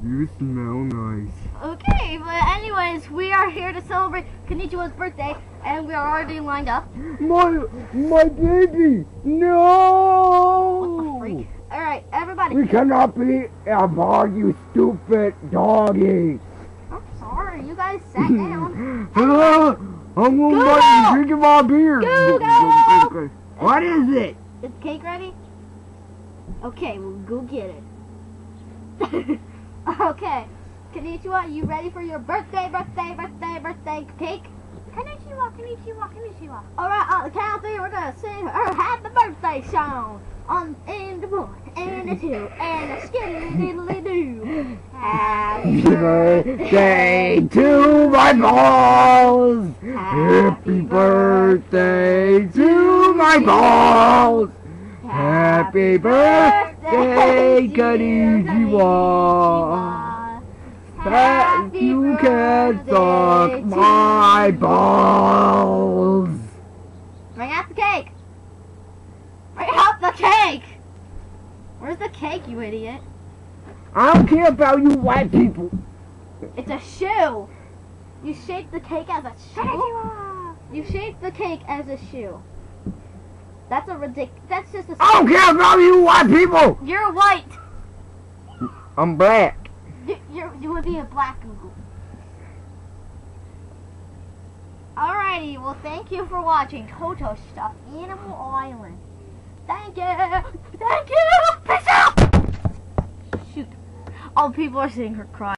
You smell nice. Okay, but anyways, we are here to celebrate Konnichiwa's birthday, and we are already lined up. My baby! No! What the freak? Alright, everybody. We cannot be about you stupid doggy. I'm sorry, you guys sat down. I'm Google! drinking my beer. Google! What is it? Is the cake ready? Okay, we'll go get it. Okay, Konnichiwa, you ready for your birthday cake? Konnichiwa. Alright, on the count of three, we're gonna sing our happy birthday song. In the 1, and the 2, and a skitty diddly doo. Happy Birthday to my balls. Happy birthday to my balls. Happy birthday, Konnichiwa. You can suck my balls. Bring out the cake. Bring out the cake. Where's the cake, you idiot? I don't care about you white people. It's a shoe. You shaped the cake as a shoe. You shaped the cake as a shoe. That's a That's just a. I don't care about you white people. You're white. I'm black. You would be a black Google. Alrighty, well thank you for watching Toto Stuff Animal Island. Thank you! Peace out! Shoot. All people are seeing her cry.